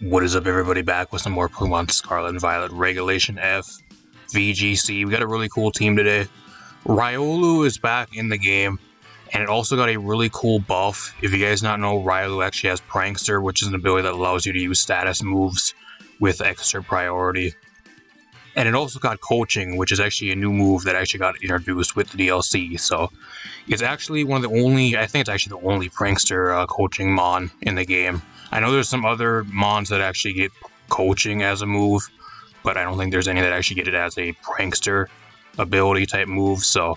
What is up, everybody? Back with some more Pokemon Scarlet and Violet Regulation F VGC. We got a really cool team today. Riolu is back in the game, and it also got a really cool buff. If you guys not know, Riolu actually has Prankster, which is an ability that allows you to use status moves with extra priority. And it also got Coaching, which is actually a new move that actually got introduced with the DLC. So it's actually one of the only, I think it's actually the only Prankster Coaching Mon in the game. I know there's some other Mons that actually get Coaching as a move, but I don't think there's any that actually get it as a Prankster ability type move. So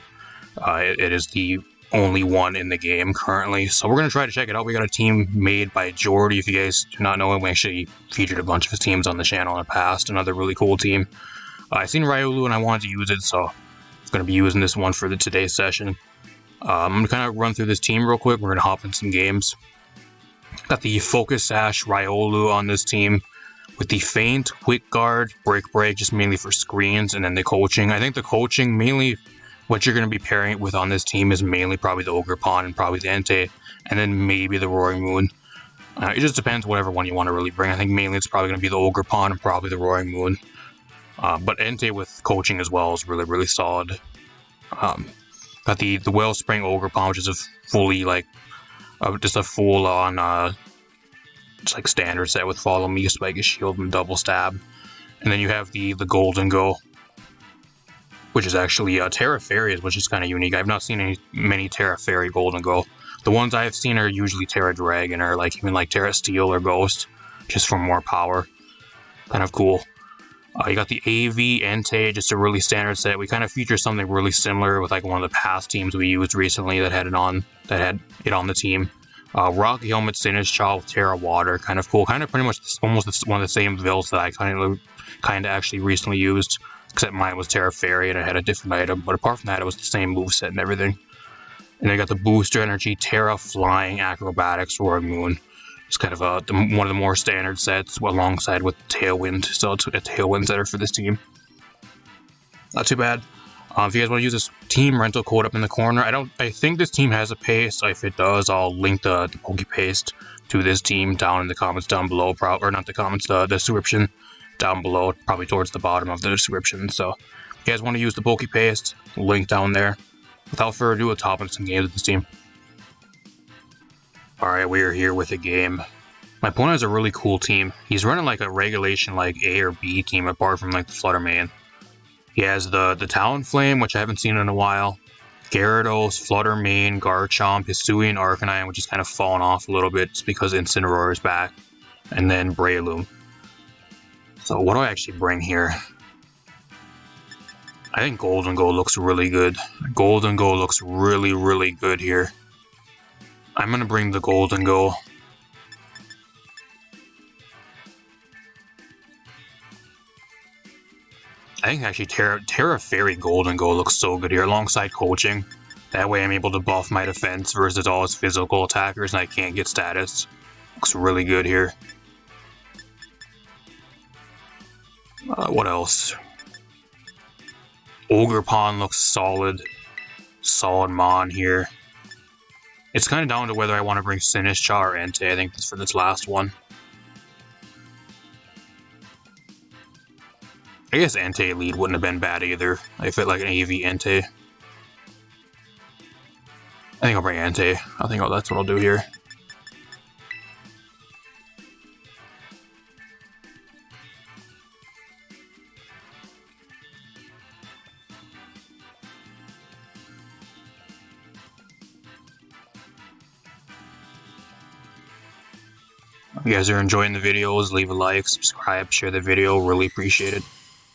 it is the only one in the game currently. So we're going to try to check it out. We got a team made by Jordy. If you guys do not know him, we actually featured a bunch of his teams on the channel in the past. Another really cool team. I seen Riolu and I wanted to use it, so I'm going to be using this one for today's session. I'm going to kind of run through this team real quick. We're going to hop in some games. Got the Focus Sash Riolu on this team with the Feint, Quick Guard, Break, just mainly for screens, and then the Coaching. I think the Coaching, mainly what you're going to be pairing it with on this team is mainly probably the Ogerpon and probably the Entei, and then maybe the Roaring Moon. It just depends whatever one you want to really bring. I think mainly it's probably going to be the Ogerpon and probably the Roaring Moon. But Entei with Coaching as well is really solid. Got the Wellspring Ogerpon, which is a fully just a full on it's like standard set with Follow Me, Spike Shield, and Double Stab. And then you have the Golden Go, which is actually Terra Fairies, which is kind of unique. I've not seen many Terra Fairy Golden Go. The ones I've seen are usually Terra Dragon or even Terra Steel or Ghost, just for more power. Kind of cool. You got the AV Entei, just a really standard set. We kind of feature something really similar with one of the past teams we used recently that had it on the team. Rock Helmet Sinistcha with Terra Water, kind of cool. Kind of pretty much almost one of the same builds that I kind of actually recently used, except mine was Terra Fairy and I had a different item. But apart from that, it was the same moveset and everything. And I got the Booster Energy, Terra Flying, Acrobatics, Roaring Moon. It's kind of one of the more standard sets alongside with Tailwind. So it's a Tailwind setter for this team. Not too bad. If you guys want to use this team rental code up in the corner, I think this team has a paste. If it does, I'll link the Poke Paste to this team down in the comments down below. Or not the comments, the description down below, probably towards the bottom of the description. So if you guys want to use the Poke Paste, link down there. Without further ado, let's hop into some games with this team. Alright, we are here with a game. My opponent has a really cool team. He's running a regulation A or B team apart from the Flutter Mane. He has the Talonflame, which I haven't seen in a while. Gyarados, Flutter Mane, Garchomp, Hisuian Arcanine, which is kind of fallen off a little bit just because Incineroar is back. And then Breloom. So what do I actually bring here? I think Golden Go looks really good. Golden Go looks really good here. I'm going to bring the Golden Go. I think actually Terra Fairy Golden Go looks so good here alongside Coaching. That way I'm able to buff my defense versus all his physical attackers and I can't get status. Looks really good here. What else? Ogerpon looks solid. Solid Mon here. It's kind of down to whether I want to bring Sinistcha or Entei. I think that's for this last one. I guess Entei lead wouldn't have been bad either. I fit an AV Entei. I think I'll bring Entei. I think that's what I'll do here. If you guys are enjoying the videos, leave a like, subscribe, share the video. Really appreciate it.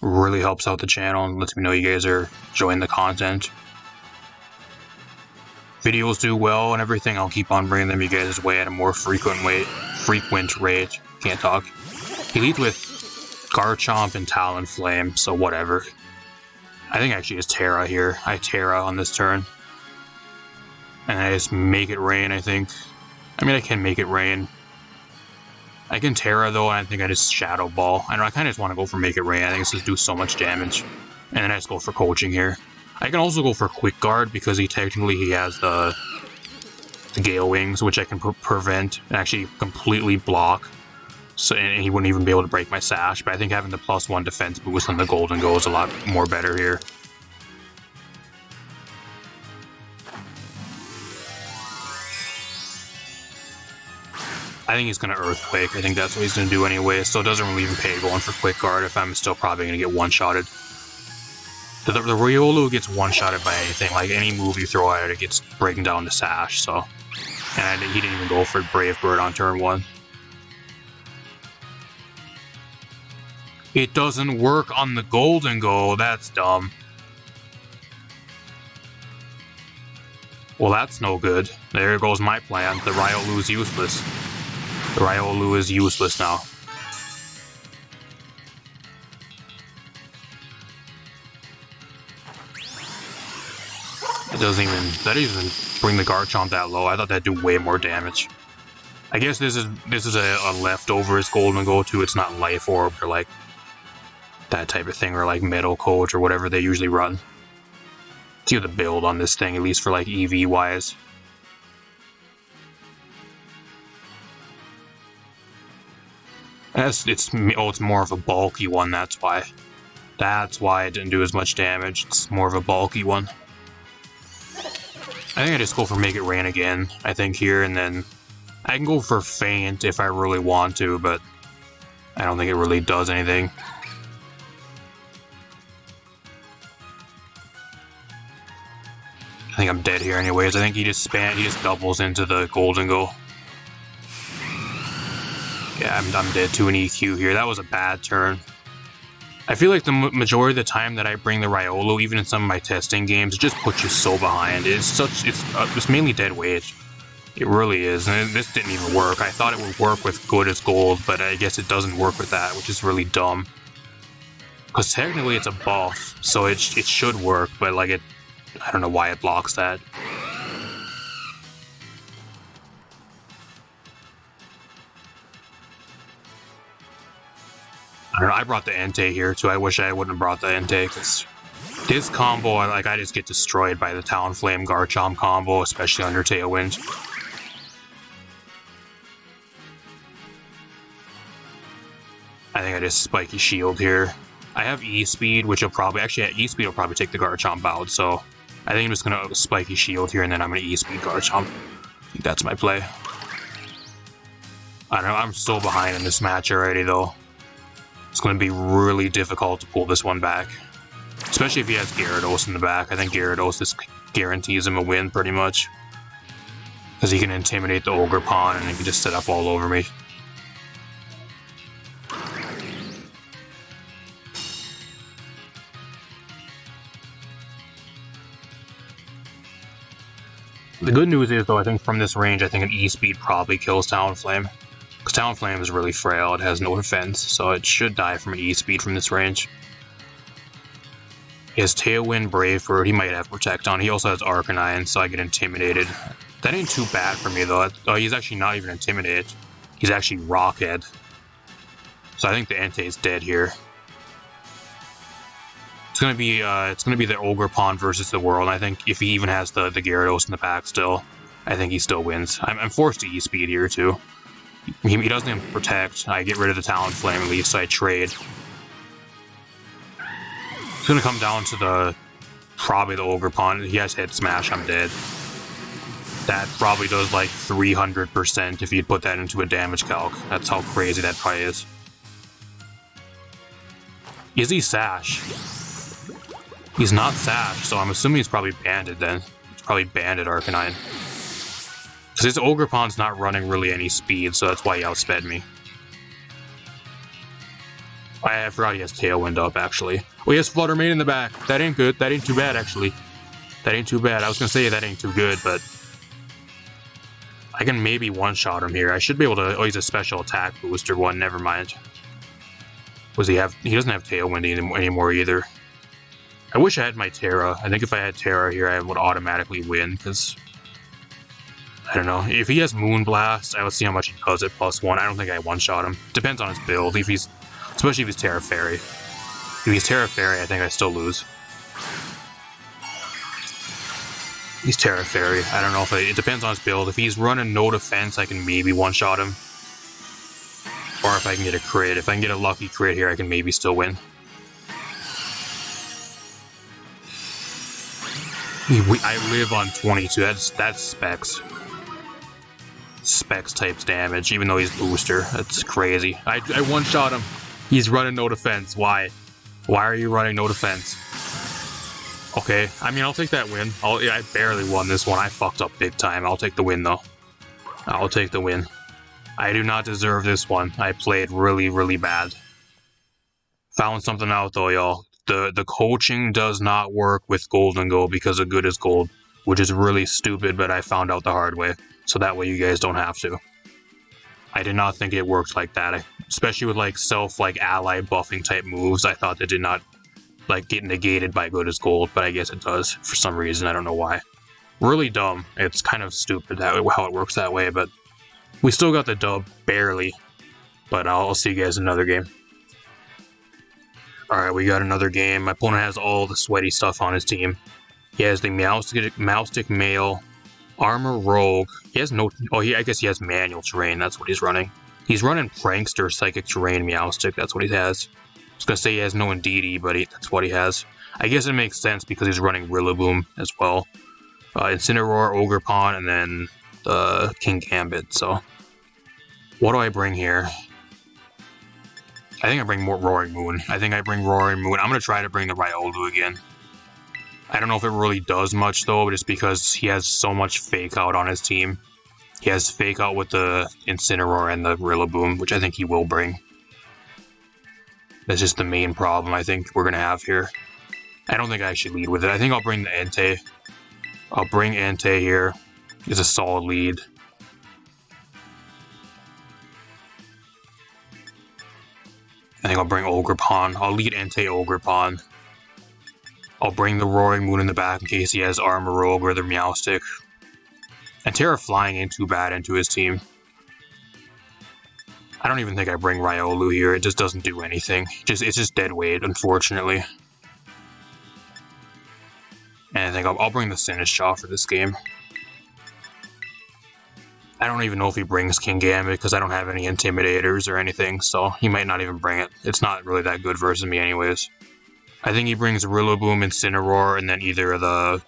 Really helps out the channel and lets me know you guys are enjoying the content. Videos do well and everything. I'll keep on bringing them you guys' way at a more frequent rate. Can't talk. He leads with Garchomp and Talonflame, so whatever. I think actually it's Terra here. I Terra on this turn. And I just make it rain, I think. I mean, I can make it rain. I can Terra though, and I think I just Shadow Ball. I know I kind of just want to go for Make It Rain. I think it's just do so much damage. And then I just go for Coaching here. I can also go for Quick Guard because he has the Gale Wings, which I can prevent and actually completely block. So, and he wouldn't even be able to break my sash, but I think having the +1 defense boost on the Golden Go is a lot more better here. I think he's going to Earthquake. I think that's what he's going to do anyway, so it doesn't really even pay going for Quick Guard if I'm still probably going to get one-shotted. The Riolu gets one-shotted by anything, like any move you throw at it, it gets breaking down the sash, so... And he didn't even go for Brave Bird on turn 1. It doesn't work on the Golden Go, that's dumb. Well, that's no good. There goes my plan. The Riolu is useless. The Riolu is useless now. It doesn't even... That doesn't even bring the Garchomp that low. I thought that'd do way more damage. I guess this is a leftovers Golden Go too. It's not Life Orb or like that type of thing, or like Metal Coat or whatever they usually run. See the build on this thing, at least for like EV wise. It's more of a bulky one, that's why. That's why it didn't do as much damage. It's more of a bulky one. I think I just go for Make It Rain again, I think, here, and then I can go for Feint if I really want to, but I don't think it really does anything. I think I'm dead here anyways. I think he just doubles into the Golden Go. Yeah, I'm dead to an EQ here. That was a bad turn. I feel like the majority of the time that I bring the Riolu, even in some of my testing games, it just puts you so behind. It's mainly dead weight. It really is, and this didn't even work. I thought it would work with Good as Gold, but I guess it doesn't work with that, which is really dumb. Because technically it's a buff, so it should work, but like I don't know why it blocks that. I don't know, I brought the Entei here too. I wish I wouldn't have brought the Entei, because this combo, I just get destroyed by the Talonflame Garchomp combo, especially under Tailwind. I think I just Spiky Shield here. I have E-Speed, which will probably... Actually, E-Speed will probably take the Garchomp out, so... I think I'm just going to Spiky Shield here, and then I'm going to E-Speed Garchomp. I think that's my play. I don't know, I'm so behind in this match already, though. It's going to be really difficult to pull this one back. Especially if he has Gyarados in the back. I think Gyarados just guarantees him a win, pretty much. Because he can intimidate the Ogerpon, and he can just set up all over me. The good news is, though, I think from this range, I think an E-Speed probably kills Talonflame. Because Talonflame is really frail, it has no defense, so it should die from an E-Speed from this range. He has Tailwind, Brave Bird, he might have Protect on. He also has Arcanine, so I get intimidated. That ain't too bad for me, though. Oh, he's actually not even intimidated. He's actually Rockhead. So I think the Entei is dead here. It's gonna be the Ogerpon versus the World. I think if he even has the Gyarados in the pack still, I think he still wins. I'm forced to E-Speed here too. He doesn't even Protect. I get rid of the Talonflame at least, so I trade. It's gonna come down to probably the Ogerpon. He has Head Smash, I'm dead. That probably does like 300% if you'd put that into a damage calc. That's how crazy that probably is. Is he Sash? He's not Sash, so I'm assuming he's probably Banded then. He's probably Banded Arcanine. Because his Ogerpon's not running really any speed, so that's why he outsped me. I forgot he has Tailwind up, actually. Oh, he has Flutter Mane in the back. That ain't good. That ain't too bad, actually. That ain't too bad. I was gonna say that ain't too good, but... I can maybe one-shot him here. I should be able to... Oh, he's a special attack booster one. Never mind. Was he have... He doesn't have Tailwind anymore either. I wish I had my Terra. I think if I had Terra here, I would automatically win, because... I don't know. If he has Moonblast, I would see how much he does at +1. I don't think I one-shot him. Depends on his build. If he's... Especially if he's Terra Fairy. If he's Terra Fairy, I think I still lose. He's Terra Fairy. I don't know if it depends on his build. If he's running no defense, I can maybe one-shot him. Or if I can get a crit. If I can get a lucky crit here, I can maybe still win. I live on 22. That's Specs. Specs types damage, even though he's booster. That's crazy. I one-shot him. He's running no defense. Why? Why are you running no defense? Okay, I mean, I'll take that win. I barely won this one. I fucked up big time. I'll take the win, though. I'll take the win. I do not deserve this one. I played really, really bad. Found something out, though, y'all. The coaching does not work with Gold and Go because of good as gold, which is really stupid, but I found out the hard way. So that way you guys don't have to. I did not think it worked like that. Especially with, like, ally buffing type moves, I thought they did not like get negated by good as gold, but I guess it does for some reason. I don't know why. Really dumb. It's kind of stupid how it works that way, but we still got the dub, barely. But I'll see you guys in another game. Alright, we got another game. My opponent has all the sweaty stuff on his team. He has the Moustic Male, Armor Rogue. He has no... Oh, I guess he has Manual Terrain. That's what he's running. He's running Prankster, Psychic Terrain, Meowstic. That's what he has. I was gonna say he has no Indeedee, but that's what he has. I guess it makes sense because he's running Riolu as well. Incineroar, Ogerpon, and then King Gambit. So, what do I bring here? I think I bring more Roaring Moon. I'm gonna try to bring the Riolu again. I don't know if it really does much though, just because he has so much Fake Out on his team. He has Fake Out with the Incineroar and the Riolu, which I think he will bring. That's just the main problem I think we're going to have here. I don't think I should lead with it. I think I'll bring the Entei. I'll bring Entei here. It's a solid lead. I think I'll bring Ogerpon. I'll lead Entei Ogerpon. I'll bring the Roaring Moon in the back in case he has Armor Rogue or the Meowstic. And Terra Flying ain't too bad into his team. I don't even think I bring Riolu here. It just doesn't do anything. It's just dead weight, unfortunately. And I think I'll bring the Sinistcha for this game. I don't even know if he brings King Gambit because I don't have any Intimidators or anything, so he might not even bring it. It's not really that good versus me anyways. I think he brings Riolu, Incineroar, and then either the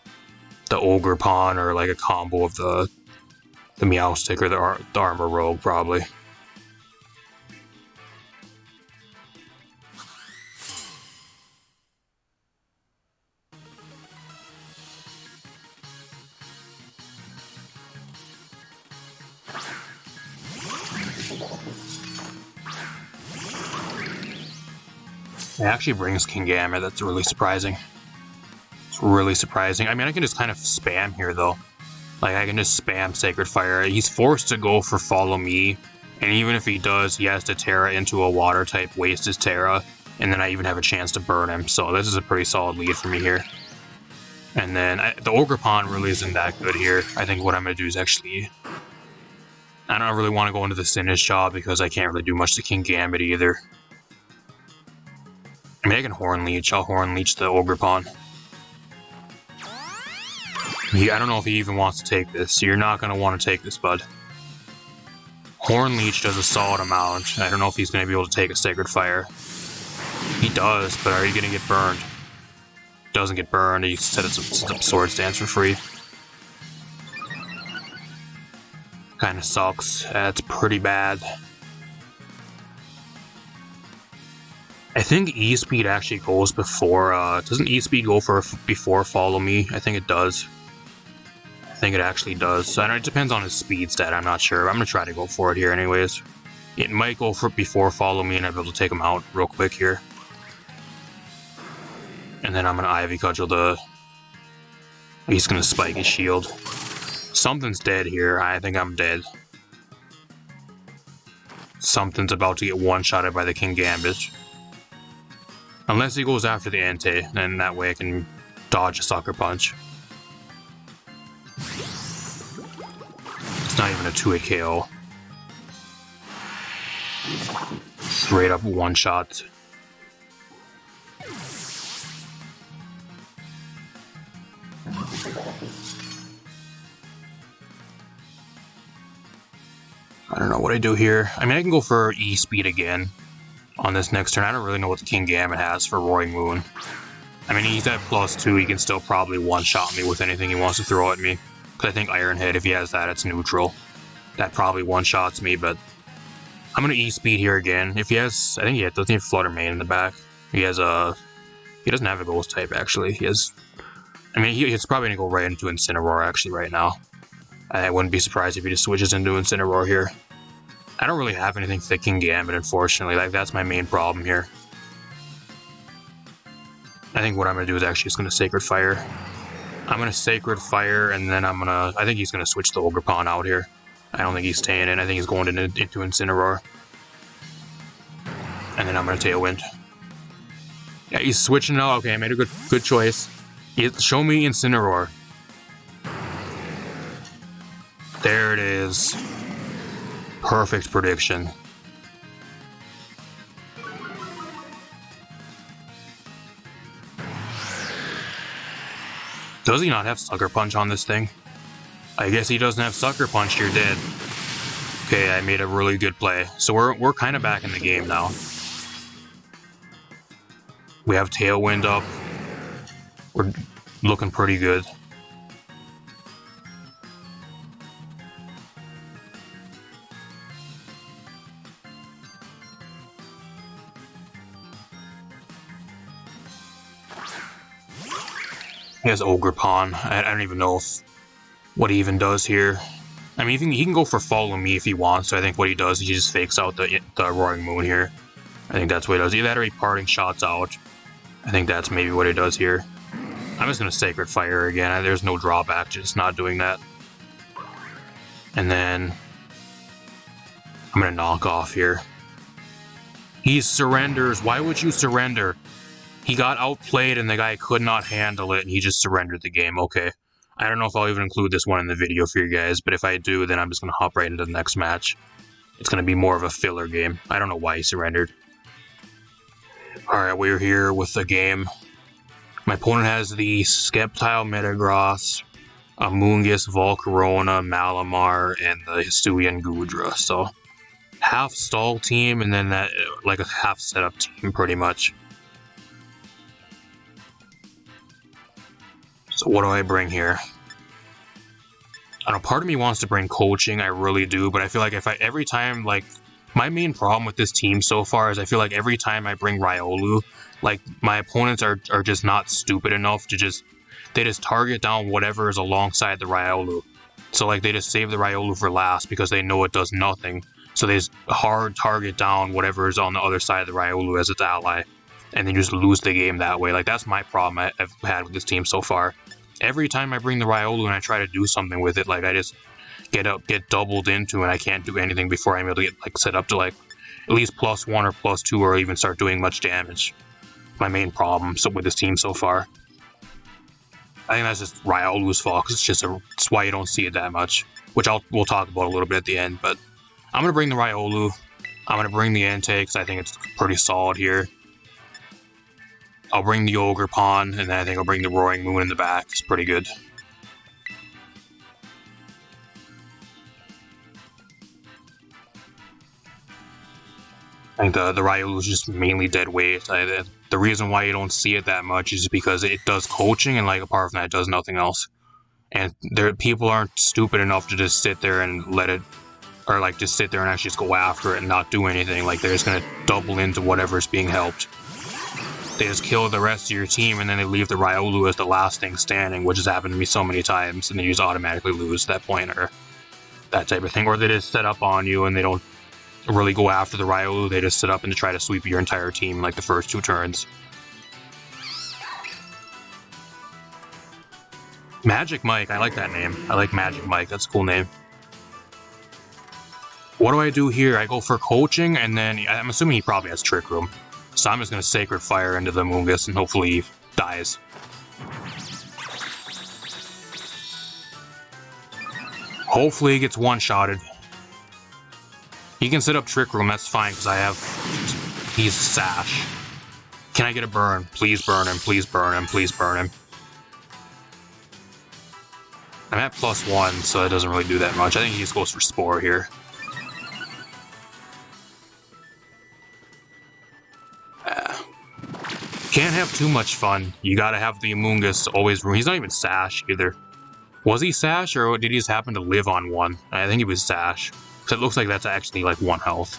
Ogerpon or like a combo of the Meowstic or the Armor Rogue, probably. It actually brings King Gambit. That's really surprising. It's really surprising. I mean, I can just kind of spam here, though. Like, I can just spam Sacred Fire. He's forced to go for Follow Me, and even if he does, he has to Terra into a Water type, waste his Terra, and then I even have a chance to burn him. So this is a pretty solid lead for me here. And then the Ogerpon really isn't that good here. I think what I'm going to do is actually... I don't really want to go into the Sinistcha because I can't really do much to King Gambit either. I mean, I can Horn Leech. I'll Horn Leech the Ogerpon. I don't know if he even wants to take this. You're not going to want to take this, bud. Horn Leech does a solid amount. I don't know if he's going to be able to take a Sacred Fire. He does, but are you going to get burned? Doesn't get burned. He sets up Swords Dance for free. Kind of sucks. That's pretty bad. I think E-Speed actually goes before, doesn't E-Speed go before Follow Me? I think it does. I think it actually does. I know it depends on his speed stat, I'm not sure. I'm going to try to go for it here anyways. It might go for before Follow Me and I'll be able to take him out real quick here. And then I'm going to Ivy Cudgel the... He's going to spike his shield. Something's dead here. I think I'm dead. Something's about to get one-shotted by the King Gambit. Unless he goes after the Entei, then that way I can dodge a Sucker Punch. It's not even a 2-hit KO. Straight up one-shot. I don't know what I do here. I mean, I can go for E-Speed again on this next turn. I don't really know what the King Gambit has for Roaring Moon. I mean, he's at +2. He can still probably one-shot me with anything he wants to throw at me. Because I think Iron Head, if he has that, it's neutral. That probably one-shots me, but I'm going to E-Speed here again. If he has... I think he doesn't have Flutter Mane in the back. He has a... He doesn't have a Ghost type, actually. He has... I mean, he's probably going to go right into Incineroar, actually, right now. I wouldn't be surprised if he just switches into Incineroar here. I don't really have anything thick in Gambit, unfortunately. Like, that's my main problem here. I think what I'm going to do is actually just going to Sacred Fire. I'm going to Sacred Fire, and then I'm going to... I think he's going to switch the Ogerpon out here. I don't think he's staying in. I think he's going into Incineroar. And then I'm going to Tailwind. Yeah, he's switching it out. Okay, I made a good choice. Show me Incineroar. There it is. Perfect prediction. Does he not have Sucker Punch on this thing? I guess he doesn't have Sucker Punch. You're dead. Okay, I made a really good play. So we're kind of back in the game now. We have Tailwind up. We're looking pretty good. He has Ogerpon. I don't even know what he even does here. I mean, he can go for Follow Me if he wants. So I think what he does is he just fakes out the Roaring Moon here. I think that's what he does. Either that or he Parting Shots out. I think that's maybe what he does here. I'm just going to Sacred Fire again. There's no drawback to just not doing that. And then I'm going to knock off here. He surrenders. Why would you surrender? He got outplayed and the guy could not handle it and he just surrendered the game. Okay. I don't know if I'll even include this one in the video for you guys, but if I do, then I'm just going to hop right into the next match. It's going to be more of a filler game. I don't know why he surrendered. Alright, we're here with the game. My opponent has the Sceptile Metagross, a Moongus, Volcarona, Malamar, and the Hisuian Goodra. So, half stall team and then that like a half setup team pretty much. So what do I bring here? I don't know, part of me wants to bring coaching, I really do, but I feel like every time, like, my main problem with this team so far is I feel like every time I bring Riolu, like, my opponents are just not stupid enough to they just target down whatever is alongside the Riolu. So, like, they just save the Riolu for last because they know it does nothing. So they just hard target down whatever is on the other side of the Riolu as its ally. And then just lose the game that way. Like, that's my problem I've had with this team so far. Every time I bring the Riolu and I try to do something with it, like, I just get doubled into and I can't do anything before I'm able to get, like, set up to, like, at least +1 or +2 or even start doing much damage. My main problem with this team so far. I think that's just Riolu's fault, because it's why you don't see it that much. Which we'll talk about a little bit at the end, but I'm going to bring the Riolu. I'm going to bring the Entei, because I think it's pretty solid here. I'll bring the Ogerpon, and then I think I'll bring the Roaring Moon in the back. It's pretty good. I think the Riolu is just mainly dead weight. The reason why you don't see it that much is because it does coaching, and, like, apart from that, it does nothing else. And people aren't stupid enough to just sit there and let it, or, like, just sit there and actually just go after it and not do anything. Like, they're just going to double into whatever's being helped. They just kill the rest of your team, and then they leave the Riolu as the last thing standing, which has happened to me so many times, and then you just automatically lose at that point, or that type of thing. Or they just set up on you, and they don't really go after the Riolu, they just sit up and try to sweep your entire team, like, the first 2 turns. Magic Mike, I like that name. I like Magic Mike, that's a cool name. What do I do here? I go for coaching, and then I'm assuming he probably has Trick Room. So I'm just going to Sacred Fire into the Moongus and hopefully he dies. Hopefully he gets one-shotted. He can set up Trick Room, that's fine, because he's Sash. Can I get a burn? Please burn him, please burn him, please burn him. I'm at +1, so that doesn't really do that much. I think he just goes for Spore here. Can't have too much fun. You gotta have the Amoongus always. He's not even Sash either. Was he Sash, or did he just happen to live on one? I think he was Sash. So it looks like that's actually like 1 health.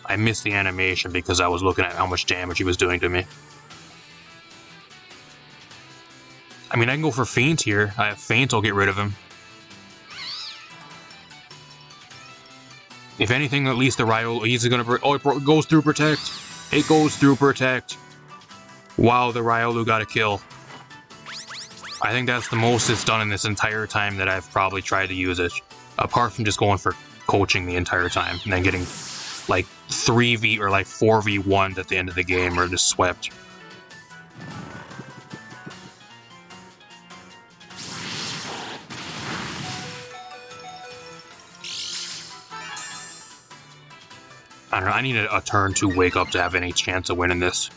I missed the animation because I was looking at how much damage he was doing to me. I mean, I can go for Feint here. I have Feint, I'll get rid of him. If anything, at least the Riolu, he's gonna... Oh, it goes through Protect. It goes through Protect. Wow, the Riolu got a kill. I think that's the most it's done in this entire time that I've probably tried to use it. Apart from just going for coaching the entire time and then getting like 3v or like 4v1 at the end of the game or just swept. I don't know, I need a turn 2 wake up to have any chance of winning this.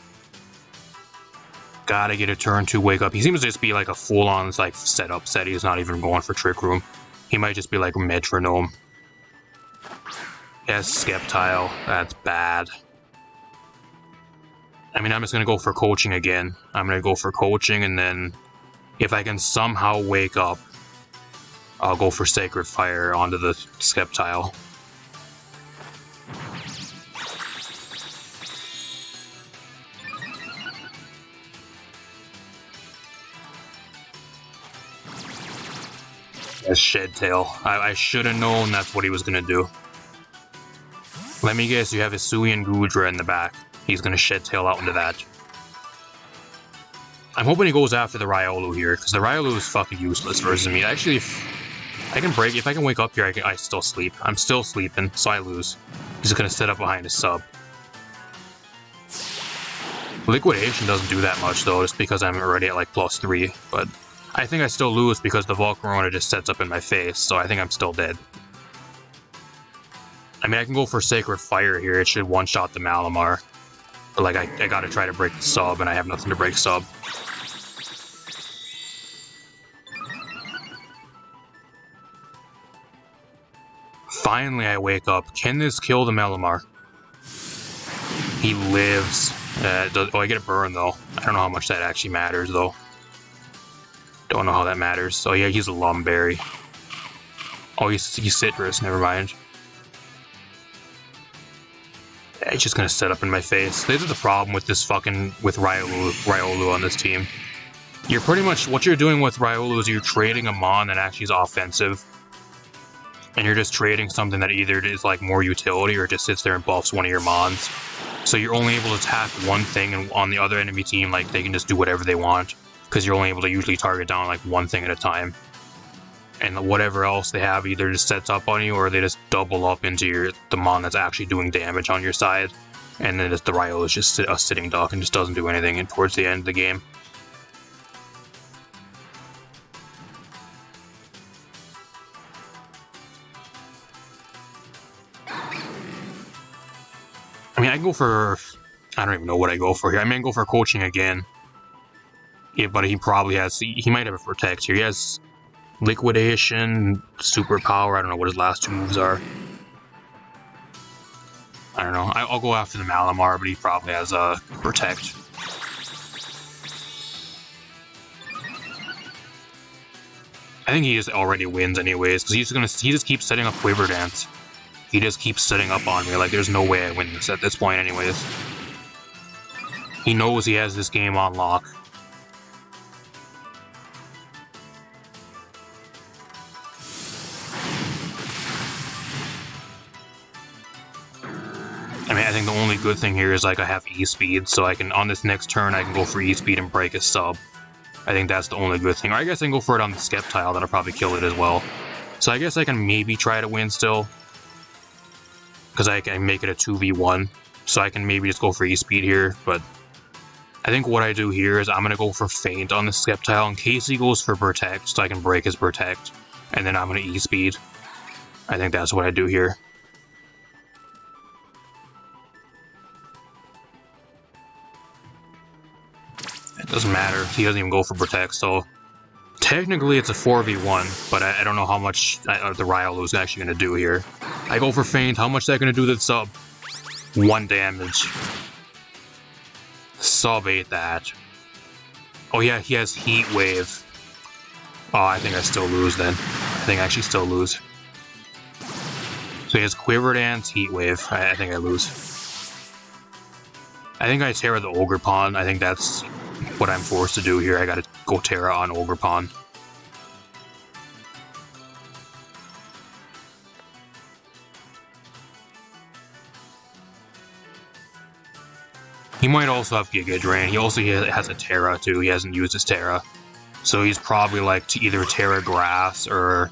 Gotta get a turn 2 wake up. He seems to just be like a full-on like setup set. He's not even going for Trick Room. He might just be like Metronome. Yes, Skeptile. That's bad. I mean, I'm just gonna go for coaching again. I'm gonna go for coaching, and then if I can somehow wake up, I'll go for Sacred Fire onto the Skeptile. As Shed Tail. I should have known that's what he was gonna do. Let me guess, you have Hisui and Gudra in the back. He's gonna Shed Tail out into that. I'm hoping he goes after the Riolu here, because the Riolu is fucking useless versus me. Actually, if I can wake up here, I still sleep. I'm still sleeping, so I lose. He's gonna sit up behind his sub. Liquidation doesn't do that much though, just because I'm already at like +3, but I think I still lose because the Volcarona just sets up in my face, so I think I'm still dead. I mean, I can go for Sacred Fire here. It should one-shot the Malamar. But, like, I gotta try to break the sub, and I have nothing to break sub. Finally, I wake up. Can this kill the Malamar? He lives. Oh, I get a burn, though. I don't know how much that actually matters, though. Don't know how that matters. Oh yeah, he's a Lumberry. Oh, he's Citrus, never mind. Yeah, he's just gonna set up in my face. This is the problem with this with Riolu on this team. You're pretty much, what you're doing with Riolu is you're trading a Mon that actually is offensive. And you're just trading something that either is like more utility or just sits there and buffs one of your Mons. So you're only able to attack one thing, and on the other enemy team, like, they can just do whatever they want. Because you're only able to usually target down like one thing at a time. And whatever else they have either just sets up on you, or they just double up into the Mon that's actually doing damage on your side. And then the Riolu is just a sitting duck and just doesn't do anything towards the end of the game. I mean, I go for... I don't even know what I go for here. I mean, I go for coaching again. Yeah, but he probably has... He might have a Protect here. He has Liquidation, Superpower. I don't know what his last 2 moves are. I don't know. I'll go after the Malamar, but he probably has a Protect. I think he just already wins anyways, because he just keeps setting up Quiver Dance. He just keeps setting up on me. Like, there's no way I win this at this point anyways. He knows he has this game on lock. I mean, I think the only good thing here is, like, I have E-Speed, so I can, on this next turn, I can go for E-Speed and break his sub. I think that's the only good thing. Or I guess I can go for it on the Skeptile, that'll probably kill it as well. So I guess I can maybe try to win still. Because I can make it a 2v1. So I can maybe just go for E-Speed here, but I think what I do here is I'm going to go for Feint on the Skeptile in case he goes for Protect, so I can break his Protect. And then I'm going to E-Speed. I think that's what I do here. It doesn't matter. He doesn't even go for Protect, so technically it's a 4v1, but I don't know how much the Riolu is actually going to do here. I go for Feint. How much is that going to do to the sub? 1 damage. Sub ate that. Oh yeah, he has Heat Wave. Oh, I think I still lose then. I think I actually still lose. So he has Quiver Dance, Heat Wave. I think I lose. I think I Terra the Ogre Pawn. I think that's what I'm forced to do here. I gotta go Terra on Ogre Pawn. He might also have Giga Drain. He also has a Terra too. He hasn't used his Terra. So he's probably like to either Terra Grass or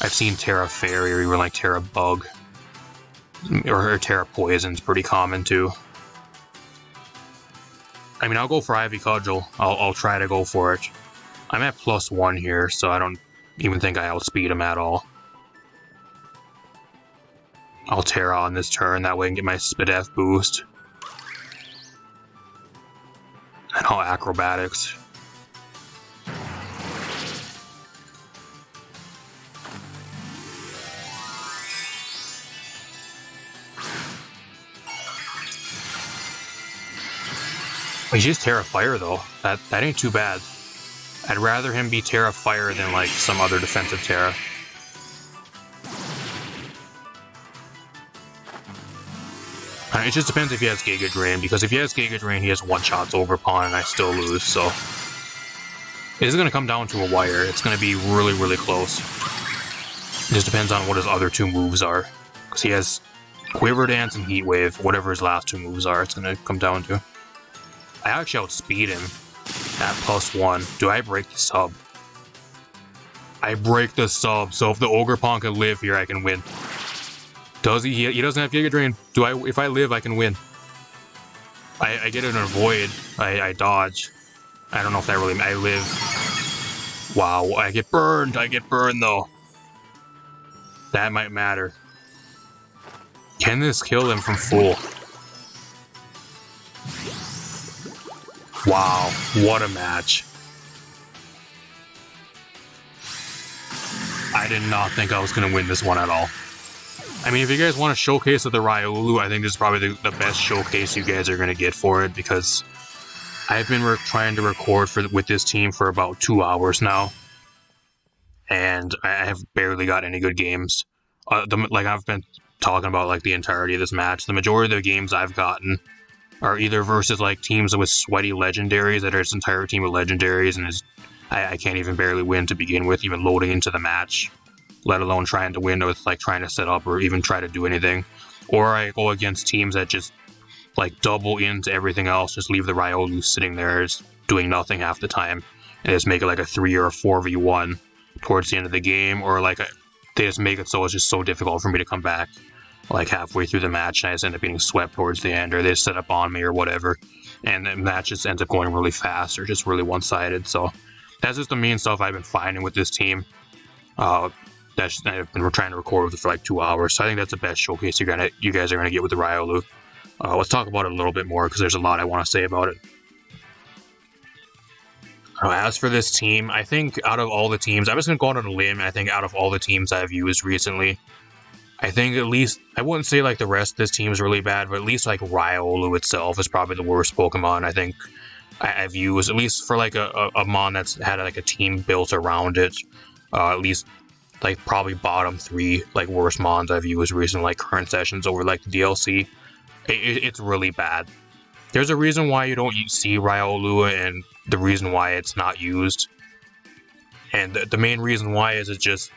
I've seen Terra Fairy or even like Terra Bug. Or Terra Poison's pretty common too. I mean, I'll go for Ivy Cudgel. I'll try to go for it. I'm at +1 here, so I don't even think I outspeed him at all. I'll Terra on this turn, that way I can get my Spadef boost. And I'll Acrobatics. He's just Terra Fire though. That ain't too bad. I'd rather him be Terra Fire than like some other defensive Terra. It just depends if he has Giga Drain, because if he has Giga Drain, he has one-shots Ogre Pawn and I still lose, so... It is going to come down to a wire. It's going to be really, really close. It just depends on what his other two moves are. Because he has Quiver Dance and Heat Wave, whatever his last two moves are, it's going to come down to. I actually outspeed him at +1. Do I break the sub? I break the sub, so if the Ogre Pawn can live here, I can win. Does he? He doesn't have Giga Drain. If I live, I can win. I get an avoid. I dodge. I don't know if that really... I live. Wow, I get burned. I get burned, though. That might matter. Can this kill him from full? Wow, what a match. I did not think I was going to win this one at all. I mean, if you guys want a showcase of the Riolu, I think this is probably the best showcase you guys are going to get for it, because I've been trying to record with this team for about 2 hours now, and I have barely got any good games. Like I've been talking about like the entirety of this match. The majority of the games I've gotten are either versus like teams with sweaty legendaries that are its entire team of legendaries, and I can't even barely win to begin with, even loading into the match, let alone trying to win with like trying to set up or even try to do anything. Or I go against teams that just like double into everything else, just leave the Riolu sitting there just doing nothing half the time, and just make it like a 3 or a 4v1 towards the end of the game, or like they just make it so it's just so difficult for me to come back like halfway through the match and I just end up getting swept towards the end, or they set up on me or whatever, and the match just ends up going really fast or just really one-sided. So that's just the main stuff I've been finding with this team. I've been trying to record with it for like 2 hours, so I think that's the best showcase you guys are gonna get with the Riolu. Let's talk about it a little bit more, because there's a lot I want to say about it. As for this team, I think out of all the teams, I'm just going to go out on a limb, and I think out of all the teams I've used recently, I think at least, I wouldn't say like the rest of this team is really bad, but at least like Riolu itself is probably the worst Pokemon I think I've used, at least for like a Mon that's had like a team built around it. At least like probably bottom 3 like worst Mons I've used recently, like current sessions over like the DLC. It's really bad. There's a reason why you don't see Riolu, and the reason why it's not used. And the main reason why is it just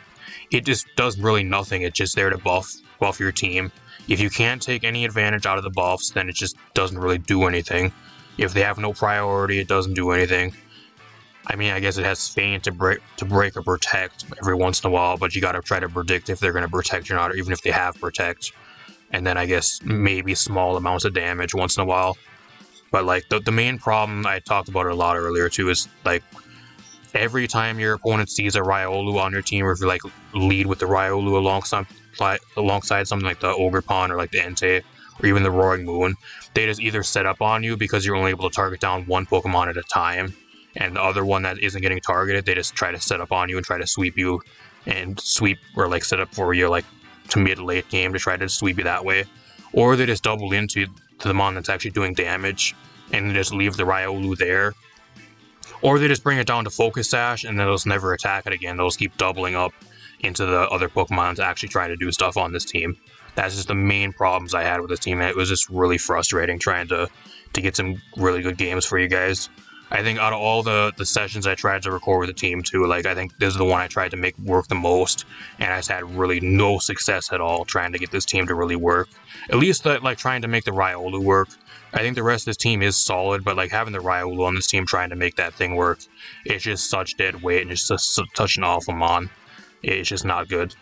does really nothing. It's just there to buff your team. If you can't take any advantage out of the buffs, then it just doesn't really do anything. If they have no priority, it doesn't do anything. I mean, I guess it has Feint to break or protect every once in a while, but you gotta try to predict if they're gonna protect or not, or even if they have protect. And then I guess maybe small amounts of damage once in a while. But like the main problem, I talked about it a lot earlier too, is like every time your opponent sees a Riolu on your team, or if you like lead with the Riolu alongside something like the Ogre Pawn or like the Entei or even the Roaring Moon, they just either set up on you because you're only able to target down one Pokemon at a time, and the other one that isn't getting targeted, they just try to set up on you and try to sweep you and sweep or like set up for you like to mid-late game to try to sweep you that way. Or they just double into the Mon that's actually doing damage, and just leave the Riolu there. Or they just bring it down to Focus Sash, and then they'll just never attack it again. They'll just keep doubling up into the other Pokemon to actually try to do stuff on this team. That's just the main problems I had with this team. It was just really frustrating trying to get some really good games for you guys. I think out of all the sessions I tried to record with the team too, like I think this is the one I tried to make work the most, and I just had really no success at all trying to get this team to really work. At least like trying to make the Riolu work. I think the rest of this team is solid, but like having the Riolu on this team trying to make that thing work, it's just such dead weight and it's just such an awful mon. It's just not good.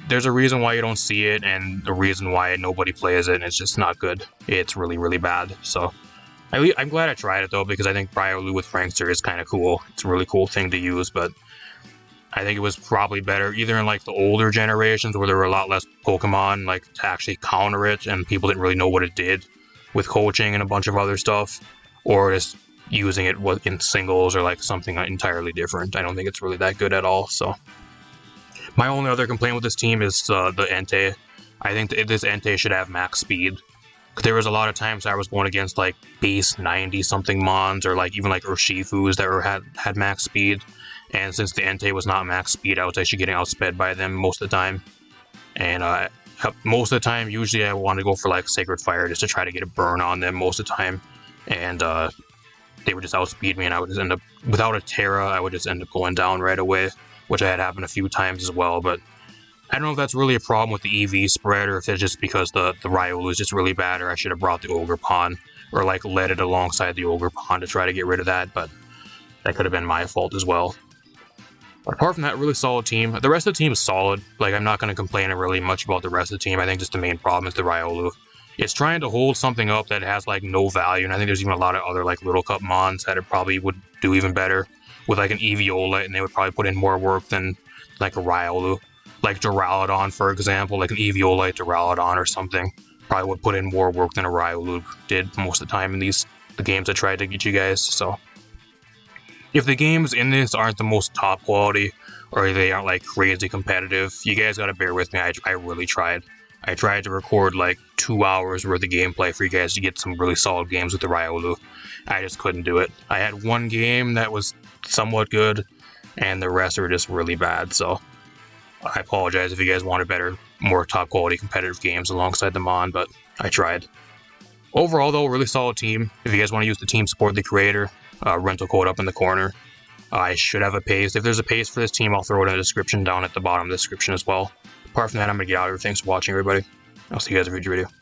There's a reason why you don't see it, and the reason why nobody plays it, and it's just not good. It's really, really bad. So I'm glad I tried it though, because I think Riolu with Prankster is kind of cool. It's a really cool thing to use, but I think it was probably better either in like the older generations where there were a lot less Pokemon like to actually counter it, and people didn't really know what it did with coaching and a bunch of other stuff, or just using it in singles or like something entirely different. I don't think it's really that good at all. So my only other complaint with this team is the Entei. I think this Entei should have max speed. There was a lot of times I was going against like base 90 something mons, or like even like Urshifus that had max speed, and since the Entei was not max speed, I was actually getting outsped by them most of the time. And most of the time, usually I want to go for like Sacred Fire just to try to get a burn on them most of the time, and they would just outspeed me, and I would just end up without a Terra. I would just end up going down right away, which I had happened a few times as well. But I don't know if that's really a problem with the EV spread, or if it's just because the Riolu is just really bad, or I should have brought the Ogre Pond, or like led it alongside the Ogre Pond to try to get rid of that, but that could have been my fault as well. But apart from that, really solid team. The rest of the team is solid. Like, I'm not going to complain really much about the rest of the team. I think just the main problem is the Riolu. It's trying to hold something up that has like no value, and I think there's even a lot of other like Little Cup mons that it probably would do even better with like an Eeviola, and they would probably put in more work than like a Riolu. Like Duraludon, for example, like an Eeviola Duraludon or something, probably would put in more work than a Riolu did most of the time in the games I tried to get you guys. So if the games in this aren't the most top quality, or they aren't like crazy competitive, you guys gotta bear with me. I really tried. I tried to record like 2 hours worth of gameplay for you guys to get some really solid games with the Riolu. I just couldn't do it. I had one game that was somewhat good, and the rest were just really bad, so I apologize if you guys wanted better, more top quality competitive games alongside the Mon, but I tried. Overall though, really solid team. If you guys want to use the team support the creator, rental code up in the corner. I should have a paste. If there's a paste for this team, I'll throw it in the description down at the bottom of the description as well. Apart from that, I'm going to get out of here. Thanks for watching, everybody. I'll see you guys in a future video.